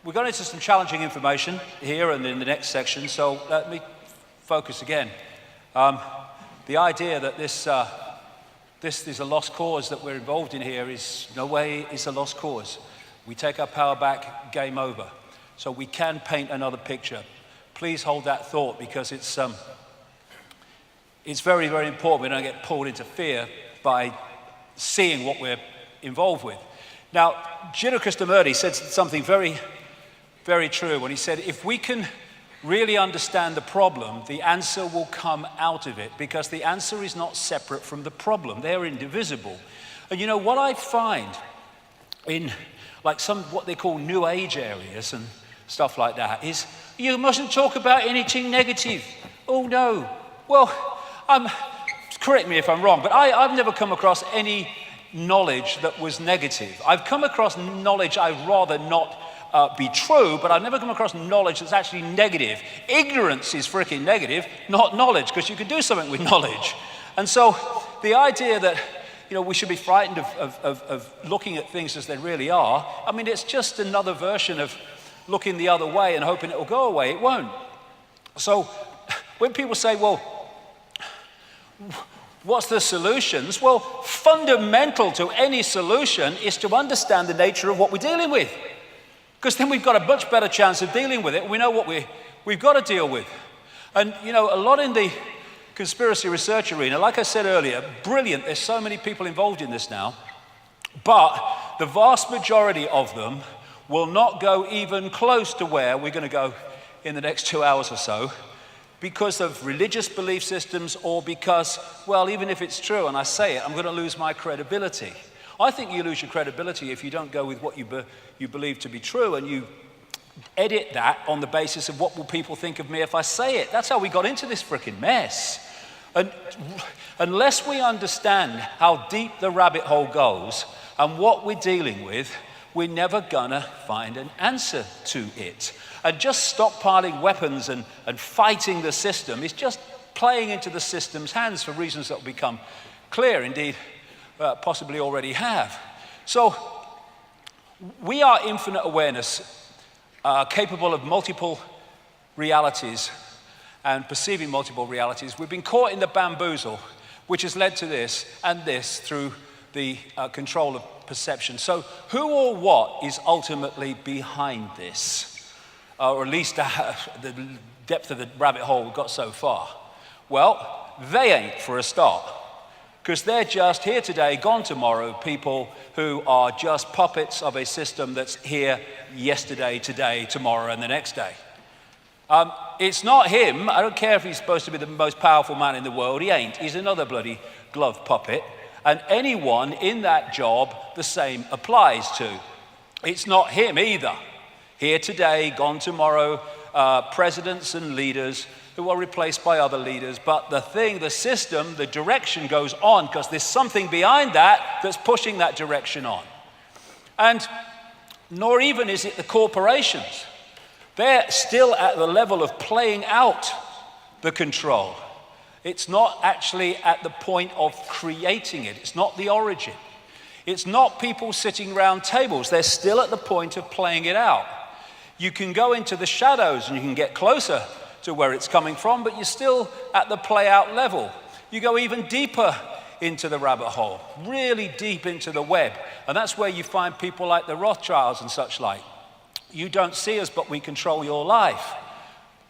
We're going into some challenging information here and in the next section, so let me focus again. The idea that this is a lost cause that we're involved in here is no way is a lost cause. We take our power back, game over. So we can paint another picture. Please hold that thought, because it's very, very important we don't get pulled into fear by seeing what we're involved with. Now, Gino Krishnamurti said something very, very true when he said, if we can really understand the problem, the answer will come out of it, because the answer is not separate from the problem. They're indivisible. And you know, what I find in like some what they call New Age areas and stuff like that is, you mustn't talk about anything negative. Oh no. Well, correct me if I'm wrong, but I've never come across any knowledge that was negative. I've come across knowledge I'd rather not be true, but I've never come across knowledge that's actually negative. Ignorance is freaking negative, not knowledge, because you can do something with knowledge. And so the idea that, you know, we should be frightened of looking at things as they really are, I mean, it's just another version of looking the other way and hoping it will go away. It won't. So when people say, well, what's the solutions? Well, fundamental to any solution is to understand the nature of what we're dealing with. Because then we've got a much better chance of dealing with it. We know what we've got to deal with. And, you know, a lot in the conspiracy research arena, like I said earlier, brilliant. There's so many people involved in this now. But the vast majority of them will not go even close to where we're going to go in the next 2 hours or so, because of religious belief systems, or because, well, even if it's true and I say it, I'm going to lose my credibility. I think you lose your credibility if you don't go with what you believe to be true, and you edit that on the basis of what will people think of me if I say it. That's how we got into this freaking mess. And unless we understand how deep the rabbit hole goes and what we're dealing with, we're never gonna find an answer to it. And just stockpiling weapons and fighting the system is just playing into the system's hands for reasons that will become clear, indeed, possibly already have. So we are infinite awareness, capable of multiple realities and perceiving multiple realities. We've been caught in the bamboozle, which has led to this and this through the control of perception. So who or what is ultimately behind this? Or at least the depth of the rabbit hole we've got so far? Well, they ain't, for a start. Because they're just here today, gone tomorrow, people who are just puppets of a system that's here yesterday, today, tomorrow, and the next day. It's not him. I don't care if he's supposed to be the most powerful man in the world. He ain't. He's another bloody glove puppet. And anyone in that job, the same applies to. It's not him either. Here today, gone tomorrow, presidents and leaders who are replaced by other leaders. But the system, the direction goes on, because there's something behind that that's pushing that direction on. And nor even is it the corporations. They're still at the level of playing out the control. It's not actually at the point of creating it. It's not the origin. It's not people sitting around tables. They're still at the point of playing it out. You can go into the shadows and you can get closer to where it's coming from, but you're still at the play out level. You go even deeper into the rabbit hole, really deep into the web. And that's where you find people like the Rothschilds and such like. You don't see us, but we control your life.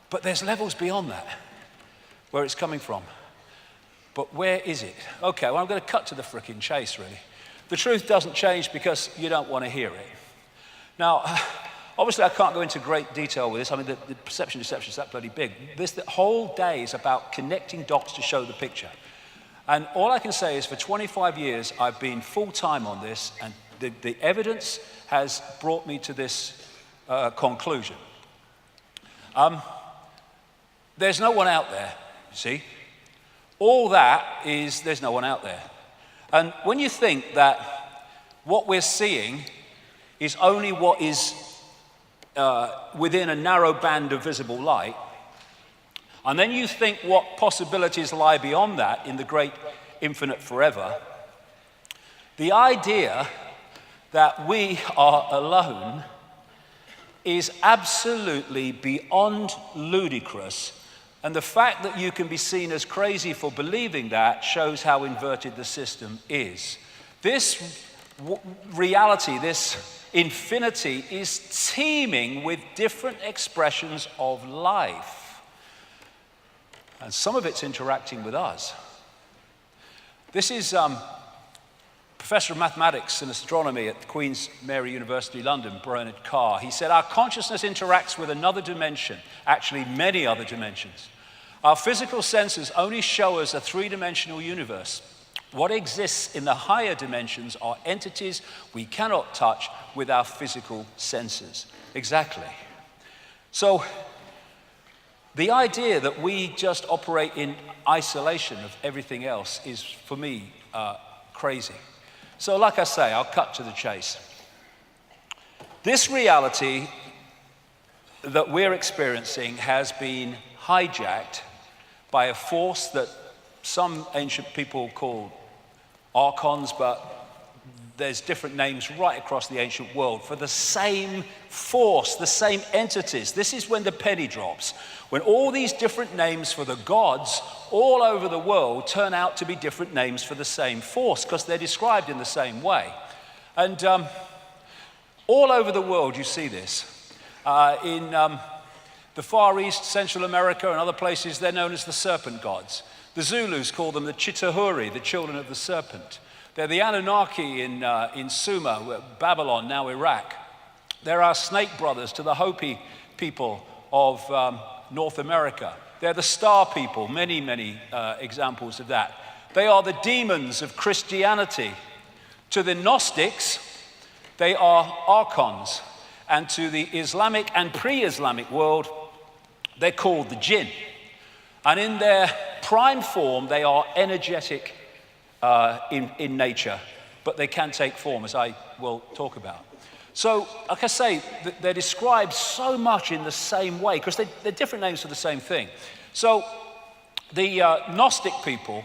But there's levels beyond that, where it's coming from. But where is it? Okay, well, I'm going to cut to the frickin' chase, really. The truth doesn't change because you don't want to hear it. Now, obviously, I can't go into great detail with this. I mean, the perception deception is that bloody big. The whole day is about connecting dots to show the picture. And all I can say is for 25 years, I've been full-time on this, and the evidence has brought me to this conclusion. There's no one out there, you see. All that is, there's no one out there. And when you think that what we're seeing is only what is within a narrow band of visible light, and then you think what possibilities lie beyond that in the great infinite forever, the idea that we are alone is absolutely beyond ludicrous. And the fact that you can be seen as crazy for believing that shows how inverted the system is. This reality, this infinity, is teeming with different expressions of life. And some of it's interacting with us. This is Professor of Mathematics and Astronomy at Queen's Mary University, London, Bernard Carr. He said, our consciousness interacts with another dimension, actually many other dimensions. Our physical senses only show us a three-dimensional universe. What exists in the higher dimensions are entities we cannot touch with our physical senses. Exactly. So the idea that we just operate in isolation of everything else is, for me, crazy. So like I say, I'll cut to the chase. This reality that we're experiencing has been hijacked by a force that some ancient people call archons, but there's different names right across the ancient world for the same force, the same entities. This is when the penny drops, when all these different names for the gods all over the world turn out to be different names for the same force, because they're described in the same way. And all over the world you see this. In the Far East, Central America, and other places, they're known as the serpent gods. The Zulus call them the Chitahuri, the children of the serpent. They're the Anunnaki in Sumer, Babylon, now Iraq. They're our snake brothers to the Hopi people of North America. They're the star people, many, many examples of that. They are the demons of Christianity. To the Gnostics, they are archons. And to the Islamic and pre-Islamic world, they're called the jinn. And in their prime form, they are energetic in nature, but they can take form, as I will talk about. So, like I say, they're described so much in the same way, because they're different names for the same thing. So, the Gnostic people,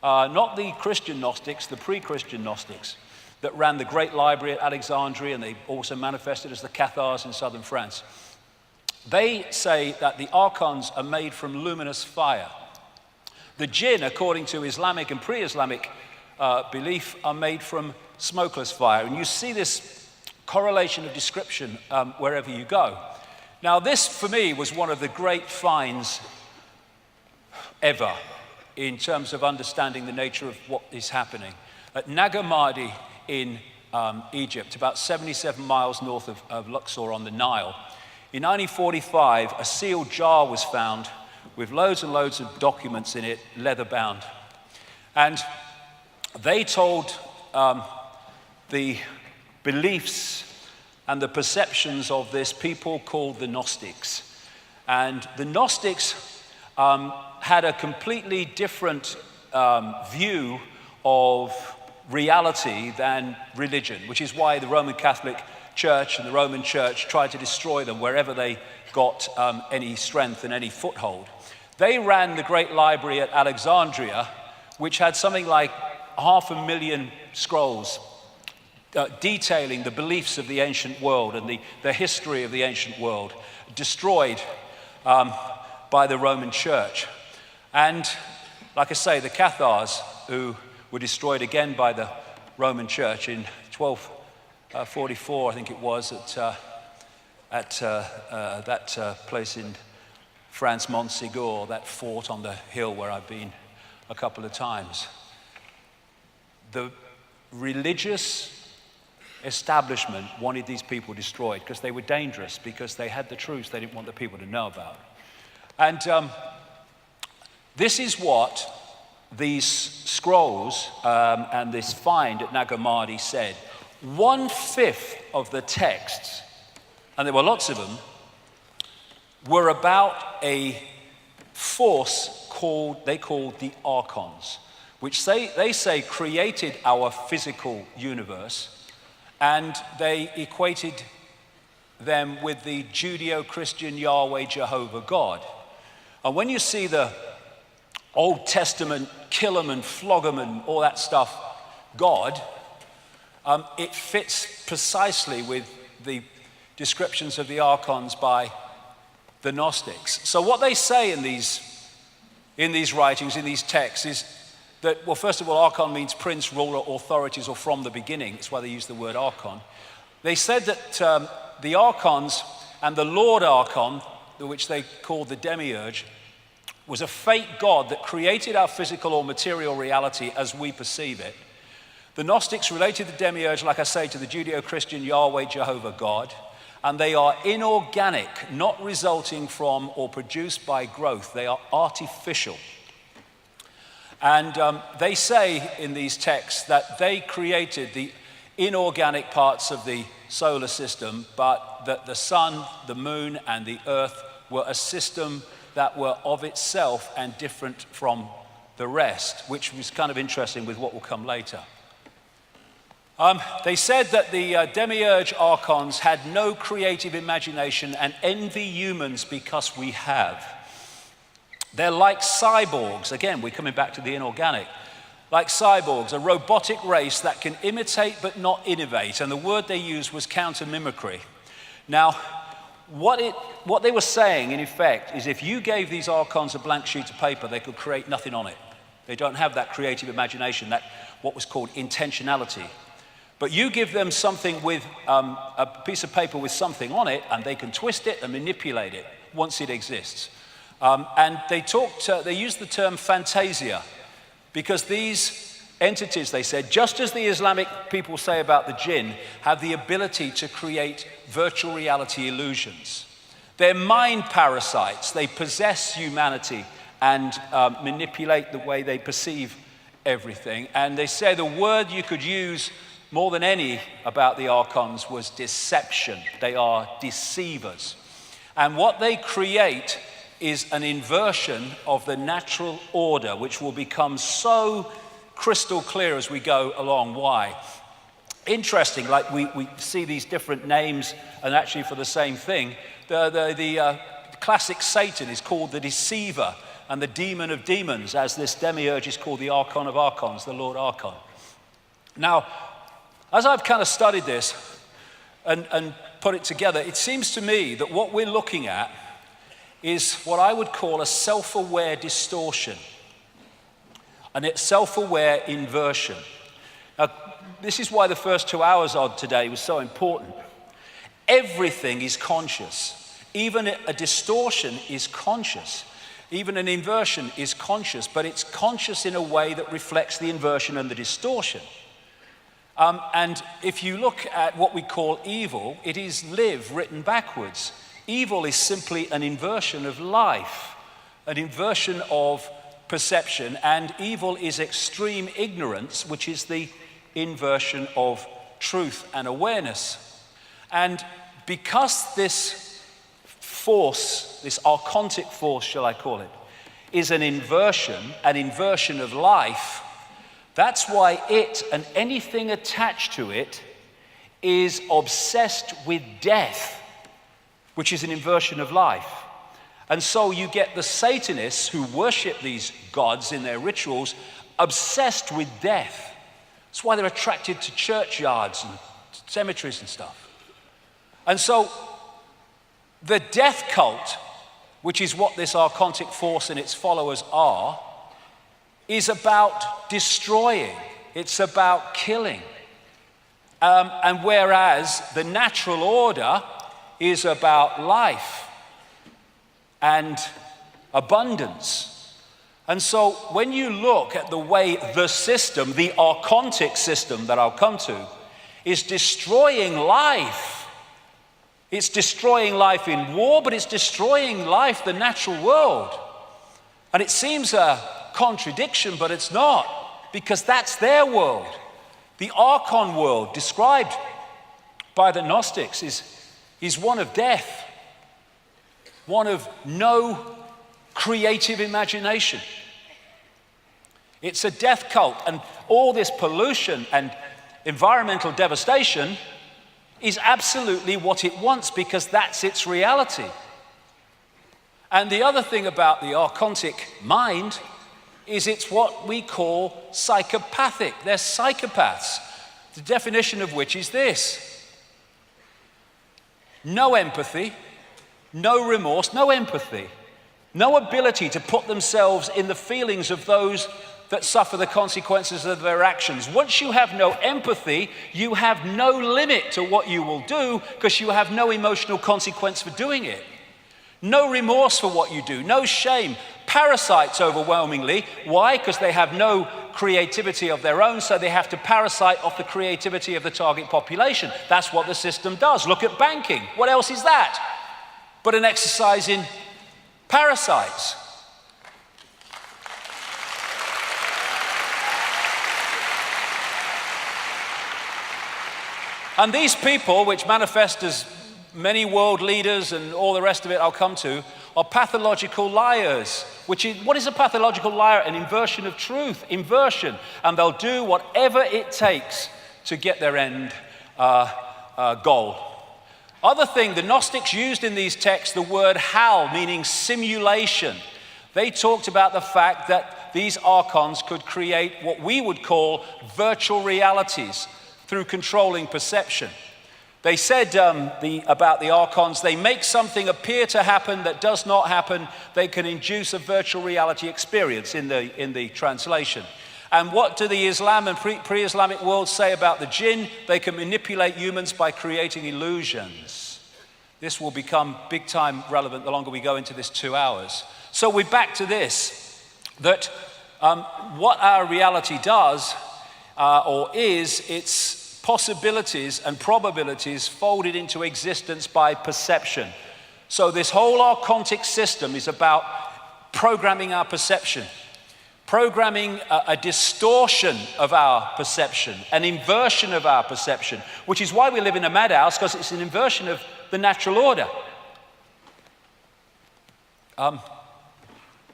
not the Christian Gnostics, the pre-Christian Gnostics, that ran the great library at Alexandria, and they also manifested as the Cathars in southern France. They say that the archons are made from luminous fire. The jinn, according to Islamic and pre-Islamic belief, are made from smokeless fire. And you see this correlation of description wherever you go. Now, this, for me, was one of the great finds ever in terms of understanding the nature of what is happening. At Nag Hammadi in Egypt, about 77 miles north of Luxor on the Nile, in 1945, a sealed jar was found with loads and loads of documents in it, leather-bound. And they told the beliefs and the perceptions of this people called the Gnostics. And the Gnostics had a completely different view of reality than religion, which is why the Roman Catholic Church and the Roman Church tried to destroy them wherever they got any strength and any foothold. They ran the great library at Alexandria, which had something like 500,000 scrolls detailing the beliefs of the ancient world and the history of the ancient world, destroyed by the Roman Church. And like I say, the Cathars, who were destroyed again by the Roman Church in 1244, I think it was, at that place in France, Montségur, that fort on the hill where I've been a couple of times. The religious establishment wanted these people destroyed because they were dangerous, because they had the truths they didn't want the people to know about. And this is what these scrolls and this find at Nag Hammadi said. 1/5 of the texts, and there were lots of them, were about a force they called the archons, which they say created our physical universe, and they equated them with the Judeo-Christian Yahweh Jehovah God. And when you see the Old Testament kill 'em and flog 'em and all that stuff God, it fits precisely with the descriptions of the archons by the Gnostics. So what they say in these writings, in these texts, is that, well, first of all, archon means prince, ruler, authorities, or from the beginning. That's why they use the word archon. They said that the archons and the Lord Archon, which they called the demiurge, was a fake god that created our physical or material reality as we perceive it. The Gnostics related the demiurge, like I say, to the Judeo-Christian Yahweh, Jehovah God, and they are inorganic, not resulting from or produced by growth. They are artificial. And they say in these texts that they created the inorganic parts of the solar system, but that the sun, the moon, and the earth were a system that were of itself and different from the rest, which was kind of interesting with what will come later. They said that the demiurge archons had no creative imagination and envy humans because we have. They're like cyborgs. Again, we're coming back to the inorganic. Like cyborgs, a robotic race that can imitate but not innovate. And the word they used was counter-mimicry. Now, what they were saying, in effect, is if you gave these archons a blank sheet of paper, they could create nothing on it. They don't have that creative imagination, that what was called intentionality. But you give them something with a piece of paper with something on it, and they can twist it and manipulate it once it exists. And they used the term fantasia, because these entities, they said, just as the Islamic people say about the jinn, have the ability to create virtual reality illusions. They're mind parasites. They possess humanity and manipulate the way they perceive everything. And they say the word you could use more than any about the archons was deception. They are deceivers. And what they create is an inversion of the natural order, which will become so crystal clear as we go along. Why? Interesting, like we see these different names, and actually for the same thing. The classic Satan is called the deceiver and the demon of demons, as this demiurge is called the archon of archons, the Lord Archon. Now, as I've kind of studied this and put it together, it seems to me that what we're looking at is what I would call a self-aware distortion, and it's self-aware inversion. Now, this is why the first 2 hours of today was so important. Everything is conscious. Even a distortion is conscious. Even an inversion is conscious, but it's conscious in a way that reflects the inversion and the distortion. And if you look at what we call evil, it is live written backwards. Evil is simply an inversion of life, an inversion of perception, and evil is extreme ignorance, which is the inversion of truth and awareness. And because this force, this archontic force, shall I call it, is an inversion of life, that's why it and anything attached to it is obsessed with death, which is an inversion of life. And so you get the Satanists who worship these gods in their rituals obsessed with death. That's why they're attracted to churchyards and cemeteries and stuff. And so the death cult, which is what this archontic force and its followers are, is about destroying. It's about killing. And whereas the natural order is about life and abundance. And so when you look at the way the system, the archontic system that I'll come to, is destroying life, it's destroying life in war, but it's destroying life, the natural world. And it seems a contradiction, but it's not, because that's their world. The archon world described by the Gnostics is one of death, one of no creative imagination. It's a death cult, and all this pollution and environmental devastation is absolutely what it wants, because that's its reality. And the other thing about the archontic mind is it's what we call psychopathic. They're psychopaths, the definition of which is this: no empathy, no remorse, no empathy, no ability to put themselves in the feelings of those that suffer the consequences of their actions. Once you have no empathy, you have no limit to what you will do because you have no emotional consequence for doing it. No remorse for what you do, no shame. Parasites overwhelmingly. Why? Because they have no creativity of their own, so they have to parasite off the creativity of the target population. That's what the system does. Look at banking. What else is that but an exercise in parasites? And these people, which manifest as many world leaders and all the rest of it I'll come to, are pathological liars. What is a pathological liar? An inversion of truth, inversion. And they'll do whatever it takes to get their end goal. Other thing, the Gnostics used in these texts the word hal, meaning simulation. They talked about the fact that these archons could create what we would call virtual realities through controlling perception. They said about the archons, they make something appear to happen that does not happen. They can induce a virtual reality experience in the translation. And what do the Islam and pre-Islamic worlds say about the jinn? They can manipulate humans by creating illusions. This will become big time relevant the longer we go into this 2 hours. So we're back to this, that what our reality does or is, it's possibilities and probabilities folded into existence by perception. So this whole archontic system is about programming our perception, programming a distortion of our perception, an inversion of our perception, which is why we live in a madhouse, because it's an inversion of the natural order.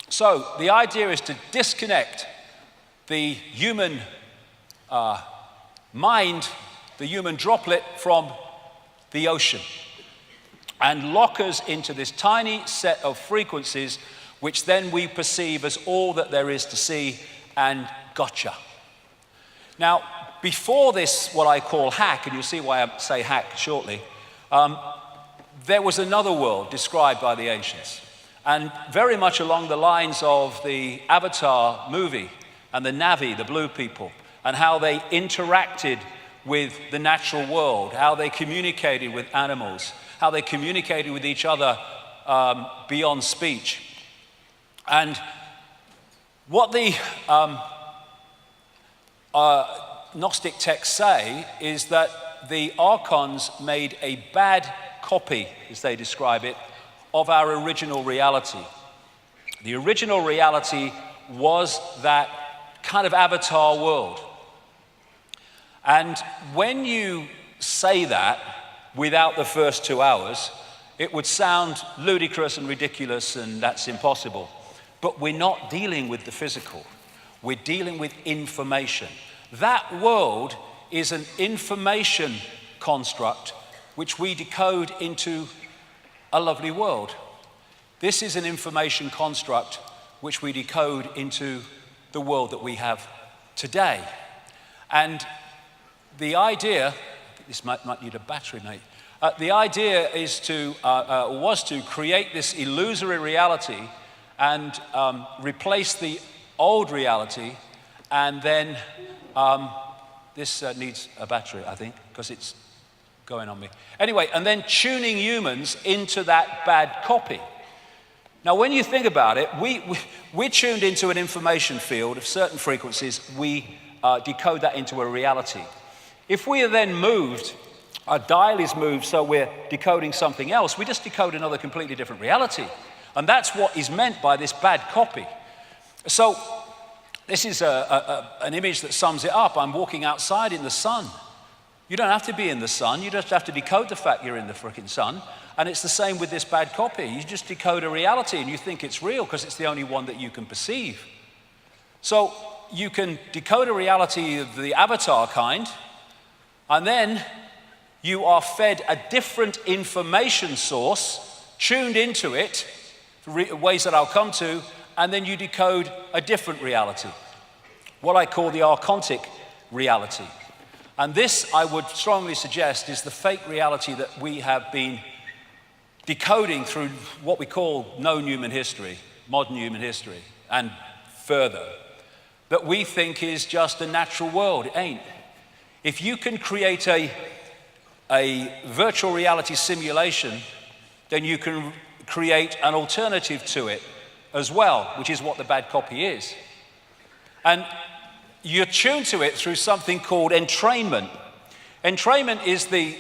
So the idea is to disconnect the human mind, the human droplet, from the ocean and lock us into this tiny set of frequencies which then we perceive as all that there is to see, and gotcha. Now, before this, what I call hack, and you'll see why I say hack shortly, there was another world described by the ancients, and very much along the lines of the Avatar movie and the Na'vi, the blue people, and how they interacted with the natural world, how they communicated with animals, how they communicated with each other beyond speech. And what the Gnostic texts say is that the archons made a bad copy, as they describe it, of our original reality. The original reality was that kind of avatar world. And when you say that without the first 2 hours, it would sound ludicrous and ridiculous, and that's impossible. But we're not dealing with the physical. We're dealing with information. That world is an information construct which we decode into a lovely world. This is an information construct which we decode into the world that we have today. And the idea, this might need a battery, mate. The idea is was to create this illusory reality and replace the old reality, and then this needs a battery, I think, because it's going on me. Anyway, and then tuning humans into that bad copy. Now, when you think about it, we're tuned into an information field of certain frequencies. We decode that into a reality. If we are then moved, our dial is moved, so we're decoding something else, we just decode another completely different reality. And that's what is meant by this bad copy. So this is an image that sums it up. I'm walking outside in the sun. You don't have to be in the sun. You just have to decode the fact you're in the frickin' sun. And it's the same with this bad copy. You just decode a reality and you think it's real because it's the only one that you can perceive. So you can decode a reality of the avatar kind, and then you are fed a different information source, tuned into it, ways that I'll come to, and then you decode a different reality, what I call the archontic reality. And this, I would strongly suggest, is the fake reality that we have been decoding through what we call known human history, modern human history, and further, that we think is just a natural world. It ain't. If you can create a virtual reality simulation, then you can create an alternative to it as well, which is what the bad copy is. And you're tuned to it through something called entrainment. Entrainment is the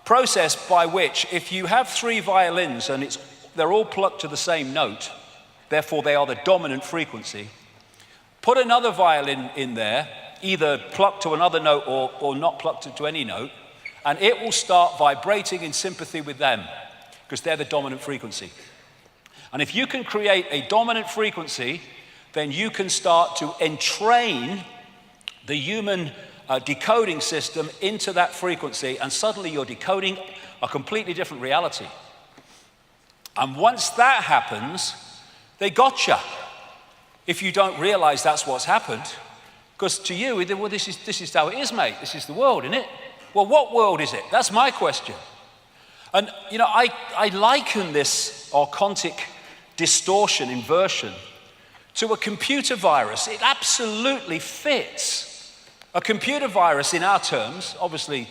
process by which, if you have 3 violins and they're all plucked to the same note, therefore they are the dominant frequency, put another violin in there, either plucked to another note or not plucked to any note, and it will start vibrating in sympathy with them, because they're the dominant frequency. And if you can create a dominant frequency, then you can start to entrain the human decoding system into that frequency, and suddenly you're decoding a completely different reality. And once that happens, they gotcha. If you don't realize that's what's happened, because to you, well, this is how it is, mate. This is the world, isn't it? Well, what world is it? That's my question. And, you know, I liken this archontic distortion, inversion, to a computer virus. It absolutely fits. A computer virus, in our terms, obviously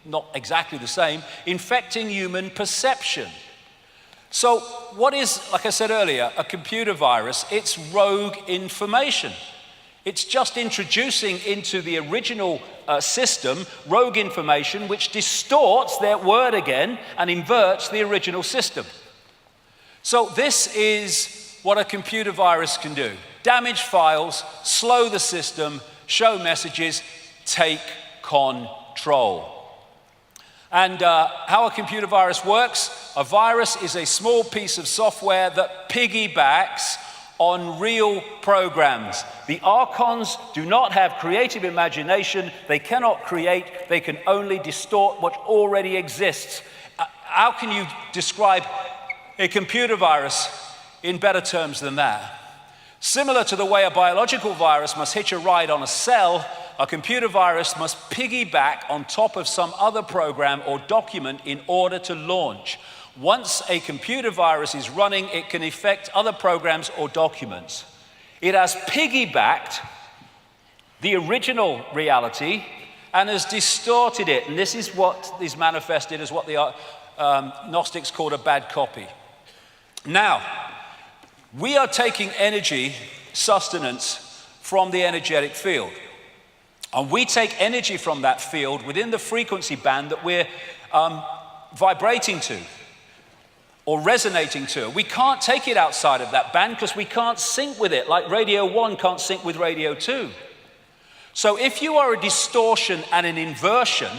not exactly the same, infecting human perception. So what is, like I said earlier, a computer virus? It's rogue information. It's just introducing into the original system rogue information which distorts their word again and inverts the original system. So this is what a computer virus can do. Damage files, slow the system, show messages, take control. And how a computer virus works: a virus is a small piece of software that piggybacks on real programs. The archons do not have creative imagination. They cannot create. They can only distort what already exists. How can you describe a computer virus in better terms than that? Similar to the way a biological virus must hitch a ride on a cell, a computer virus must piggyback on top of some other program or document in order to launch. Once a computer virus is running, it can affect other programs or documents. It has piggybacked the original reality and has distorted it. And this is what is manifested as what the Gnostics called a bad copy. Now, we are taking energy, sustenance, from the energetic field. And we take energy from that field within the frequency band that we're vibrating to or resonating to. We can't take it outside of that band because we can't sync with it, like Radio 1 can't sync with Radio 2. So if you are a distortion and an inversion,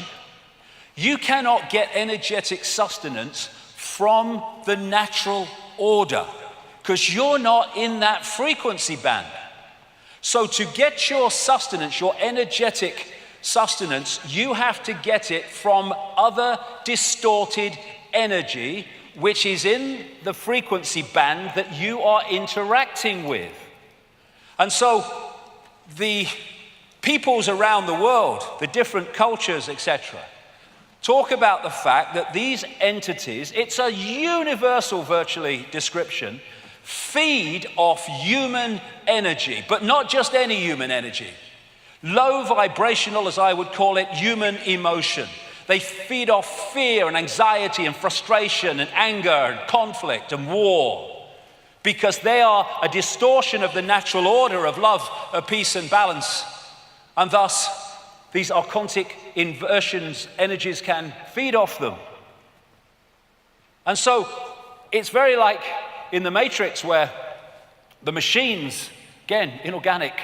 you cannot get energetic sustenance from the natural order because you're not in that frequency band. So to get your sustenance, your energetic sustenance, you have to get it from other distorted energy which is in the frequency band that you are interacting with. And so the peoples around the world, the different cultures, etc., talk about the fact that these entities, it's a universal virtually description, feed off human energy, but not just any human energy. Low vibrational, as I would call it, human emotion. They feed off fear and anxiety and frustration and anger and conflict and war because they are a distortion of the natural order of love, of peace and balance. And thus, these archontic inversions, energies can feed off them. And so, it's very like in the Matrix where the machines, again, inorganic,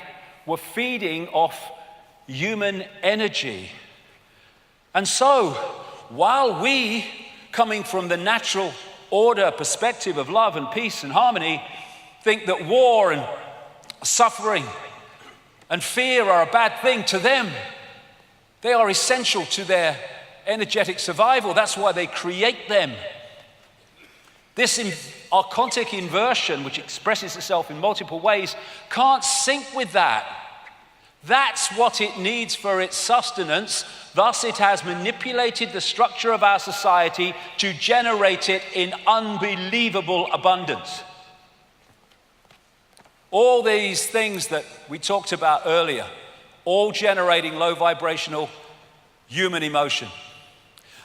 were feeding off human energy. And so, while we, coming from the natural order perspective of love and peace and harmony, think that war and suffering and fear are a bad thing, to them, they are essential to their energetic survival. That's why they create them. This archontic inversion, which expresses itself in multiple ways, can't sync with that. That's what it needs for its sustenance. Thus, it has manipulated the structure of our society to generate it in unbelievable abundance. All these things that we talked about earlier, all generating low vibrational human emotion.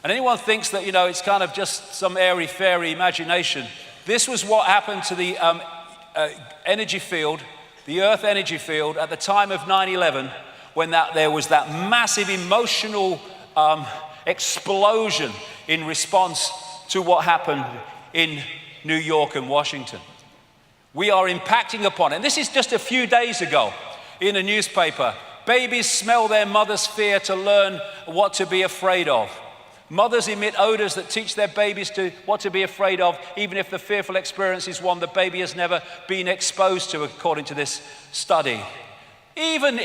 And anyone thinks that, it's kind of just some airy-fairy imagination. This was what happened to the energy field, the Earth energy field, at the time of 9/11, when there was that massive emotional explosion in response to what happened in New York and Washington. We are impacting upon it. And this is just a few days ago in a newspaper. Babies smell their mother's fear to learn what to be afraid of. Mothers emit odors that teach their babies what to be afraid of, even if the fearful experience is one the baby has never been exposed to, according to this study. Even,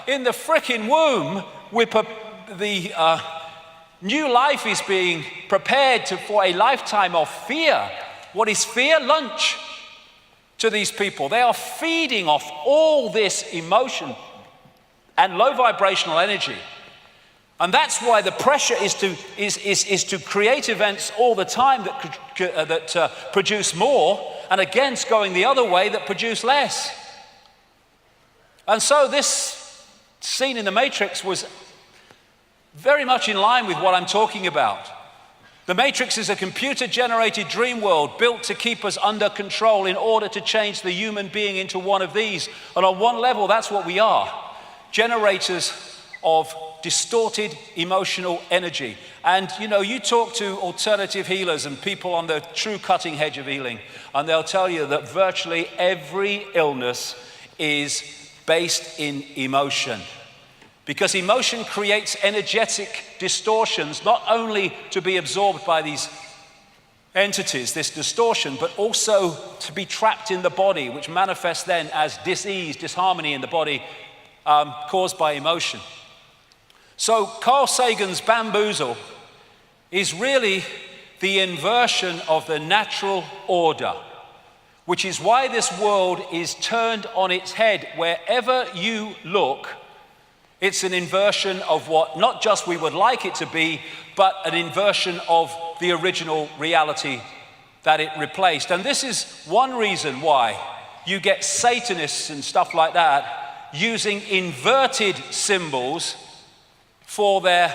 in the frickin' womb, the new life is being prepared for a lifetime of fear. What is fear? Lunch to these people. They are feeding off all this emotion and low vibrational energy. And that's why the pressure is to create events all the time that produce more, and against going the other way that produce less. And so this scene in the Matrix was very much in line with what I'm talking about. The Matrix is a computer-generated dream world built to keep us under control in order to change the human being into one of these. And on one level, that's what we are. Generators of distorted emotional energy. And you talk to alternative healers and people on the true cutting edge of healing, and they'll tell you that virtually every illness is based in emotion. Because emotion creates energetic distortions, not only to be absorbed by these entities, this distortion, but also to be trapped in the body, which manifests then as dis-ease, disharmony in the body, caused by emotion. So Carl Sagan's bamboozle is really the inversion of the natural order, which is why this world is turned on its head. Wherever you look, it's an inversion of what not just we would like it to be, but an inversion of the original reality that it replaced. And this is one reason why you get Satanists and stuff like that using inverted symbols for their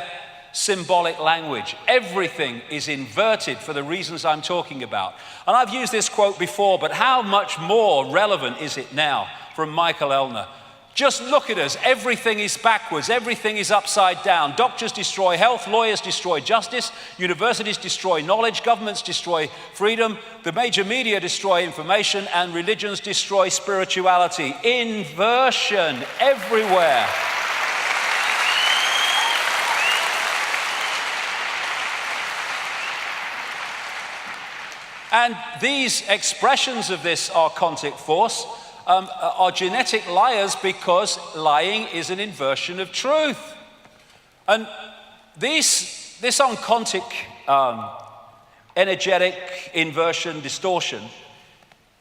symbolic language. Everything is inverted for the reasons I'm talking about. And I've used this quote before, but how much more relevant is it now from Michael Elner? Just look at us. Everything is backwards. Everything is upside down. Doctors destroy health. Lawyers destroy justice. Universities destroy knowledge. Governments destroy freedom. The major media destroy information. And religions destroy spirituality. Inversion everywhere. And these expressions of this archontic force are genetic liars, because lying is an inversion of truth. And this archontic energetic inversion, distortion,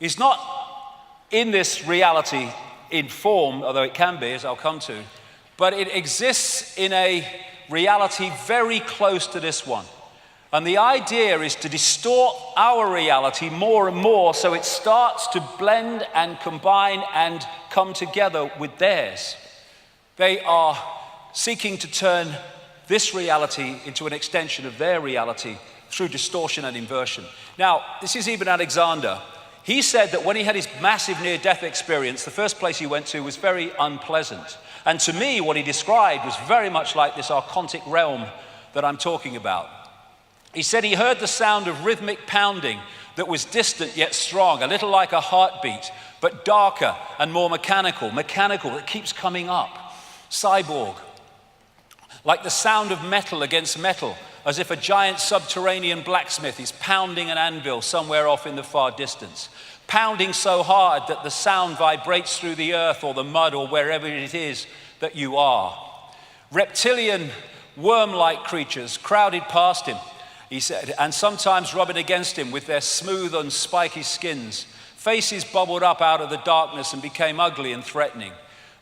is not in this reality in form, although it can be, as I'll come to, but it exists in a reality very close to this one. And the idea is to distort our reality more and more, so it starts to blend and combine and come together with theirs. They are seeking to turn this reality into an extension of their reality through distortion and inversion. Now, this is even Alexander. He said that when he had his massive near-death experience, the first place he went to was very unpleasant. And to me, what he described was very much like this archontic realm that I'm talking about. He said he heard the sound of rhythmic pounding that was distant yet strong, a little like a heartbeat, but darker and more mechanical, that keeps coming up. Cyborg. Like the sound of metal against metal, as if a giant subterranean blacksmith is pounding an anvil somewhere off in the far distance. Pounding so hard that the sound vibrates through the earth or the mud or wherever it is that you are. Reptilian, worm-like creatures crowded past him, he said, and sometimes rubbing against him with their smooth and spiky skins. Faces bubbled up out of the darkness and became ugly and threatening.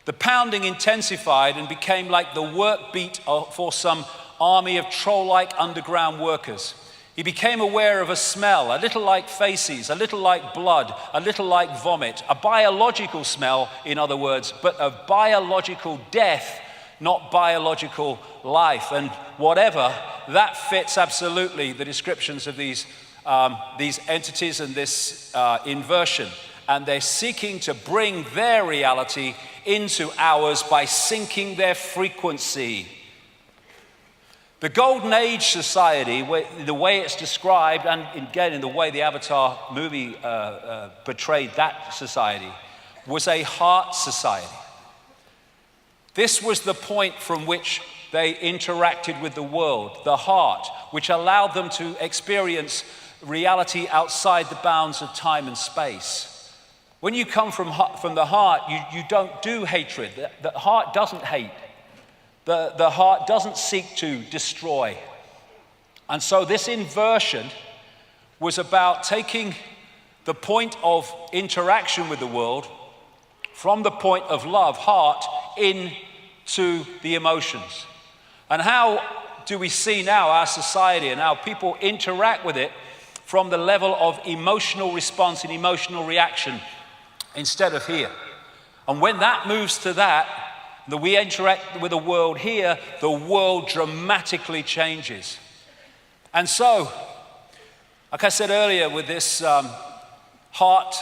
The pounding intensified and became like the work beat for some army of troll-like underground workers. He became aware of a smell, a little like feces, a little like blood, a little like vomit, a biological smell, in other words, but of biological death, not biological life. And whatever, that fits absolutely the descriptions of these entities and this inversion. And they're seeking to bring their reality into ours by sinking their frequency. The Golden Age society, the way it's described, and again in the way the Avatar movie portrayed that society, was a heart society. This was the point from which they interacted with the world, the heart, which allowed them to experience reality outside the bounds of time and space. When you come from the heart, you don't do hatred. The heart doesn't hate. The heart doesn't seek to destroy. And so this inversion was about taking the point of interaction with the world from the point of love, heart, into the emotions. And how do we see now our society and how people interact with it from the level of emotional response and emotional reaction instead of here? And when that moves to that we interact with the world here, the world dramatically changes. And so, like I said earlier, with this heart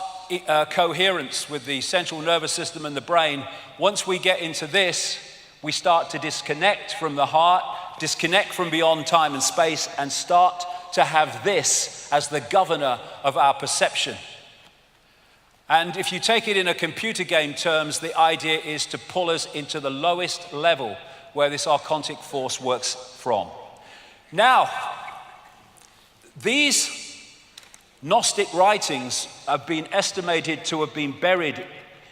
coherence with the central nervous system and the brain, once we get into this, we start to disconnect from the heart, disconnect from beyond time and space, and start to have this as the governor of our perception. And if you take it in a computer game terms, the idea is to pull us into the lowest level where this archontic force works from. Now, these Gnostic writings have been estimated to have been buried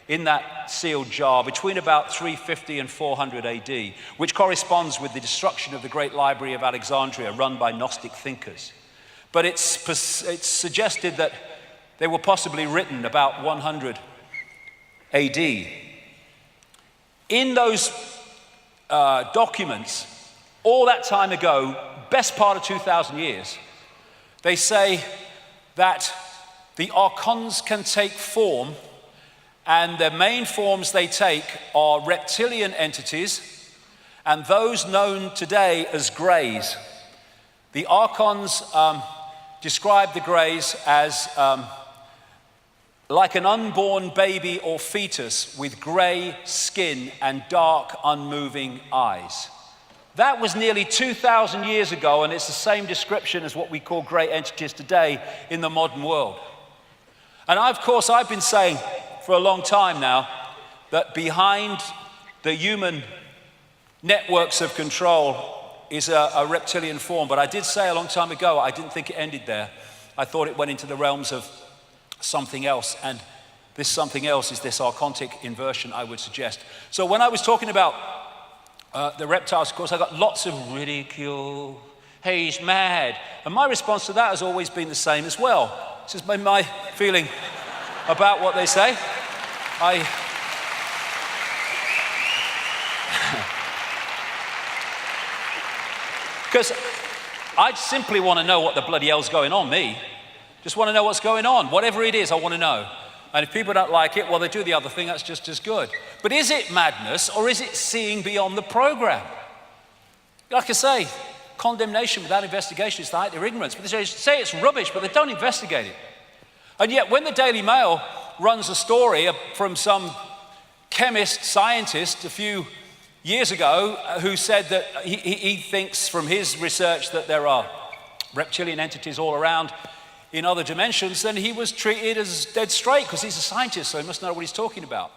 in that sealed jar between about 350 and 400 AD, which corresponds with the destruction of the Great Library of Alexandria run by Gnostic thinkers. But it's suggested that they were possibly written about 100 AD. In those documents, all that time ago, best part of 2,000 years, they say that the archons can take form, and the main forms they take are reptilian entities and those known today as greys. The archons describe the greys as like an unborn baby or fetus with grey skin and dark, unmoving eyes. That was nearly 2,000 years ago, and it's the same description as what we call grey entities today in the modern world. And of course, I've been saying for a long time now that behind the human networks of control is a reptilian form. But I did say a long time ago, I didn't think it ended there. I thought it went into the realms of something else, and this something else is this archontic inversion, I would suggest. So when I was talking about the reptiles, of course, I got lots of ridicule. Hey, he's mad. And my response to that has always been the same as well. This has been my feeling about what they say. Because I simply want to know what the bloody hell's going on, me. Just want to know what's going on. Whatever it is, I want to know. And if people don't like it, well, they do the other thing, that's just as good. But is it madness, or is it seeing beyond the program? Like I say, condemnation without investigation is the height of ignorance. But they say it's rubbish, but they don't investigate it. And yet, when the Daily Mail runs a story from some chemist, scientist a few years ago who said that he thinks from his research that there are reptilian entities all around in other dimensions, then he was treated as dead straight because he's a scientist, so he must know what he's talking about.